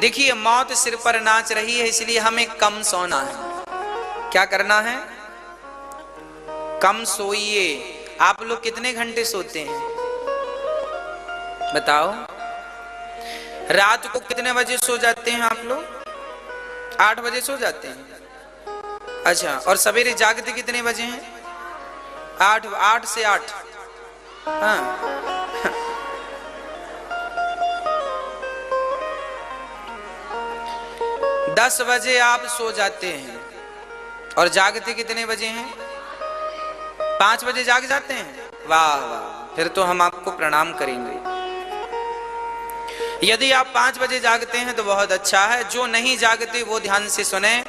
देखिए मौत सिर पर नाच रही है, इसलिए हमें कम सोना है। क्या करना है? कम सोइए। आप लोग कितने घंटे सोते हैं बताओ? रात को कितने बजे सो जाते हैं आप लोग? 8 बजे सो जाते हैं। अच्छा, और सवेरे जागते कितने बजे हैं? 8 से 8। हाँ दस बजे आप सो जाते हैं और जागते कितने बजे हैं? 5 बजे जाग जाते हैं। वाह वाह, फिर तो हम आपको प्रणाम करेंगे। यदि आप 5 बजे जागते हैं तो बहुत अच्छा है। जो नहीं जागते वो ध्यान से सुने।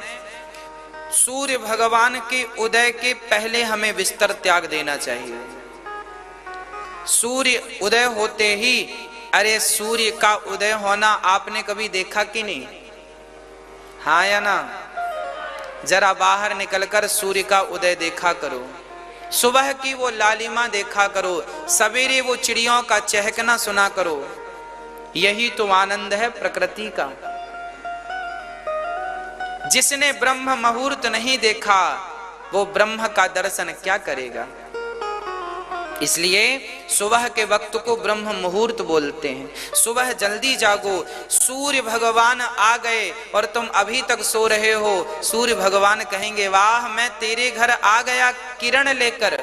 सूर्य भगवान के उदय के पहले हमें बिस्तर त्याग देना चाहिए। सूर्य उदय होते ही, अरे सूर्य का उदय होना आपने कभी देखा कि नहीं? हाँ या ना? जरा बाहर निकलकर सूर्य का उदय देखा करो, सुबह की वो लालिमा देखा करो, सवेरे वो चिड़ियों का चहकना सुना करो। यही तो आनंद है प्रकृति का। जिसने ब्रह्म मुहूर्त नहीं देखा वो ब्रह्म का दर्शन क्या करेगा? इसलिए सुबह के वक्त को ब्रह्म मुहूर्त बोलते हैं। सुबह जल्दी जागो। सूर्य भगवान आ गए और तुम अभी तक सो रहे हो। सूर्य भगवान कहेंगे वाह, मैं तेरे घर आ गया किरण लेकर,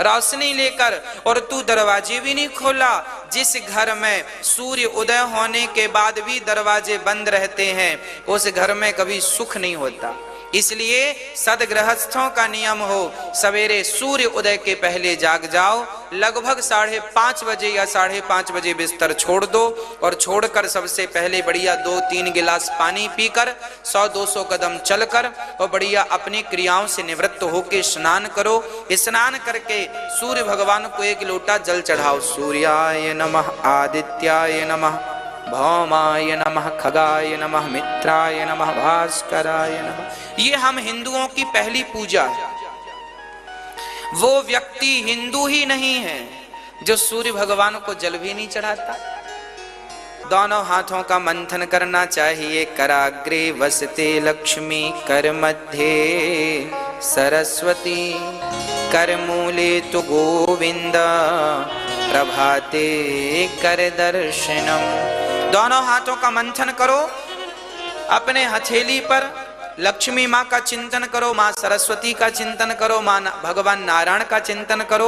रोशनी लेकर, और तू दरवाजे भी नहीं खोला। जिस घर में सूर्य उदय होने के बाद भी दरवाजे बंद रहते हैं उस घर में कभी सुख नहीं होता। इसलिए सदगृहस्थों का नियम हो, सवेरे सूर्य उदय के पहले जाग जाओ। लगभग 5:30 बजे या 5:30 बजे बिस्तर छोड़ दो और छोड़कर सबसे पहले बढ़िया 2-3 गिलास पानी पीकर 100-200 कदम चलकर और बढ़िया अपनी क्रियाओं से निवृत्त होकर स्नान करो। स्नान करके सूर्य भगवान को 1 लोटा जल चढ़ाओ। सूर्याय नमः, आदित्याय नमः, भौमाय नमः, खगाय नमः, मित्राय नमः, भास्कराय नमः। ये हम हिंदुओं की पहली पूजा है। वो व्यक्ति हिंदू ही नहीं है जो सूर्य भगवान को जल भी नहीं चढ़ाता। दोनों हाथों का मंथन करना चाहिए। कराग्रे वसते लक्ष्मी, कर मध्य सरस्वती, कर मूले तो गोविंद, प्रभाते कर दर्शनम। दोनों हाथों का मंथन करो। अपने हथेली पर लक्ष्मी माँ का चिंतन करो, माँ सरस्वती का चिंतन करो, माँ भगवान नारायण का चिंतन करो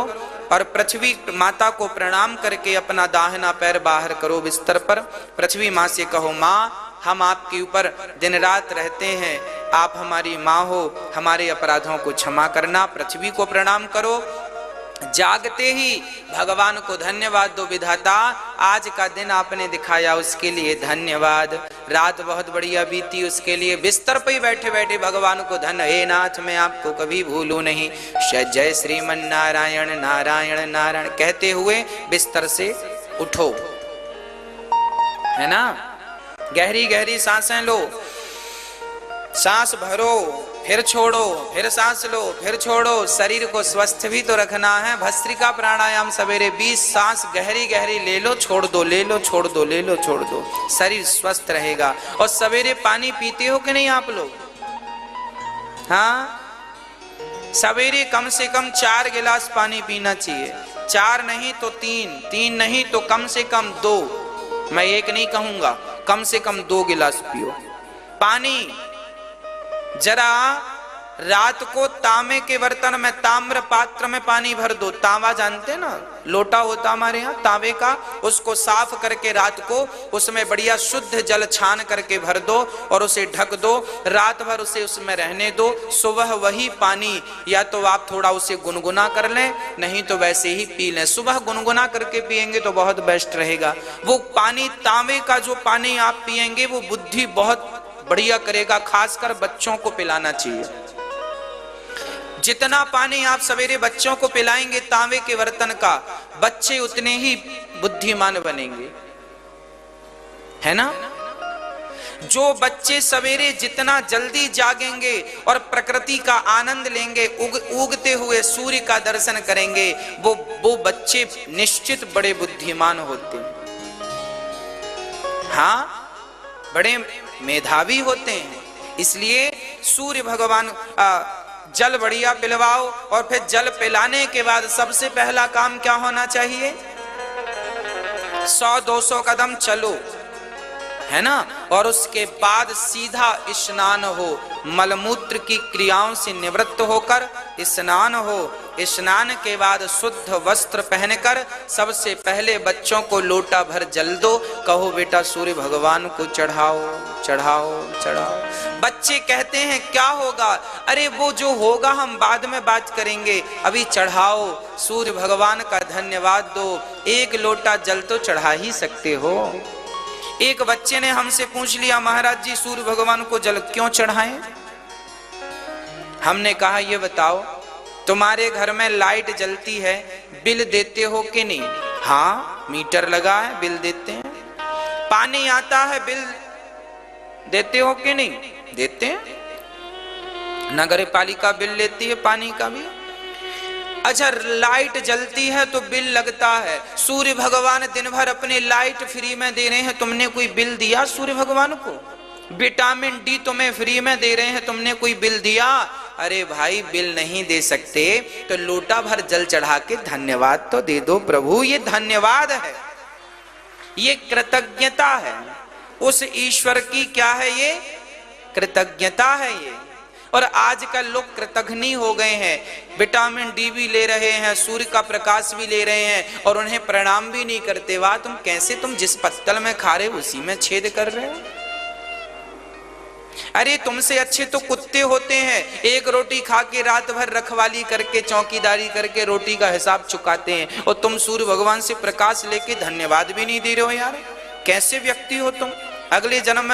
और पृथ्वी माता को प्रणाम करके अपना दाहिना पैर बाहर करो बिस्तर पर। पृथ्वी माँ से कहो, माँ हम आपके ऊपर दिन रात रहते हैं, आप हमारी माँ हो, हमारे अपराधों को क्षमा करना। पृथ्वी को प्रणाम करो। जागते ही भगवान को धन्यवाद दो, विधाता आज का दिन आपने दिखाया उसके लिए धन्यवाद। रात बहुत बढ़िया बीती उसके लिए। बिस्तर पर ही बैठे बैठे भगवान को धन, हे नाथ मैं आपको कभी भूलूं नहीं, जय श्रीमन नारायण नारायण नारायण कहते हुए बिस्तर से उठो, है ना। गहरी गहरी सांसें लो, सांस भरो फिर छोड़ो, फिर सांस लो फिर छोड़ो। शरीर को स्वस्थ भी तो रखना है। भस्त्रिका प्राणायाम सवेरे 20 सांस गहरी गहरी ले लो, छोड़ दो, ले लो, छोड़ दो, ले लो, छोड़ दो। शरीर स्वस्थ रहेगा। और सवेरे पानी पीते हो कि नहीं आप लोग? हाँ, सवेरे कम से कम 4 गिलास पानी पीना चाहिए। 4 नहीं तो 3, 3 नहीं तो कम से कम 2, मैं 1 नहीं कहूंगा, कम से कम 2 गिलास पियो पानी। जरा रात को तांबे के बर्तन में, ताम्र पात्र में पानी भर दो। तांबा जानते ना, लोटा होता हमारे यहाँ तांबे का, उसको साफ करके रात को उसमें बढ़िया शुद्ध जल छान करके भर दो और उसे ढक दो। रात भर उसे उसमें रहने दो। सुबह वही पानी या तो आप थोड़ा उसे गुनगुना कर लें, नहीं तो वैसे ही पी लें। सुबह गुनगुना करके पिएंगे तो बहुत बेस्ट रहेगा। वो पानी, तांबे का जो पानी आप पिएंगे वो बुद्धि बहुत बढ़िया करेगा। खासकर बच्चों को पिलाना चाहिए। जितना पानी आप सवेरे बच्चों को पिलाएंगे तांबे के बर्तन का, बच्चे उतने ही बुद्धिमान बनेंगे, है ना। जो बच्चे सवेरे जितना जल्दी जागेंगे और प्रकृति का आनंद लेंगे, उगते हुए सूर्य का दर्शन करेंगे, वो बच्चे निश्चित बड़े बुद्धिमान होते हैं। हाँ, बड़े मेधावी होते हैं। इसलिए सूर्य भगवान जल बढ़िया पिलवाओ, और फिर जल पिलाने के बाद सबसे पहला काम क्या होना चाहिए? 100-200 कदम चलो, है ना, और उसके बाद सीधा स्नान हो, मलमूत्र की क्रियाओं से निवृत्त होकर स्नान हो। स्नान के बाद शुद्ध वस्त्र पहनकर सबसे पहले बच्चों को लोटा भर जल दो, कहो बेटा सूर्य भगवान को चढ़ाओ चढ़ाओ चढ़ाओ। बच्चे कहते हैं क्या होगा? अरे वो जो होगा हम बाद में बात करेंगे, अभी चढ़ाओ, सूर्य भगवान का धन्यवाद दो। एक लोटा जल तो चढ़ा ही सकते हो। एक बच्चे ने हमसे पूछ लिया, महाराज जी सूर्य भगवान को जल क्यों चढ़ाएं? हमने कहा ये बताओ, तुम्हारे घर में लाइट जलती है, बिल देते हो कि नहीं? हाँ, मीटर लगा है, बिल देते हैं। पानी आता है, बिल देते हो कि नहीं? देते हैं। नगर पालिका बिल लेती है पानी का भी। अच्छा, लाइट जलती है तो बिल लगता है। सूर्य भगवान दिन भर अपने लाइट फ्री में दे रहे हैं, तुमने कोई बिल दिया सूर्य भगवान को? विटामिन डी तुम्हें फ्री में दे रहे हैं, तुमने कोई बिल दिया? अरे भाई, बिल नहीं दे सकते तो लोटा भर जल चढ़ा के धन्यवाद तो दे दो प्रभु। ये धन्यवाद है, ये कृतज्ञता है उस ईश्वर की। क्या है ये? कृतज्ञता है ये। और आजकल लोग कृतघ्नी हो गए हैं, विटामिन डी भी ले रहे हैं, सूर्य का प्रकाश भी ले रहे हैं, और उन्हें प्रणाम भी नहीं करते। वाह, तुम कैसे, तुम जिस पत्तल में खा रहे हो उसी में छेद कर रहे हो। अरे तुमसे अच्छे तो कुत्ते होते हैं, एक रोटी खा के रात भर रखवाली करके चौकीदारी करके रोटी का हिसाब चुकाते हैं, और तुम सूर्य भगवान से प्रकाश लेके धन्यवाद भी नहीं दे रहे हो। यार कैसे व्यक्ति हो तुम? अगले जन्म में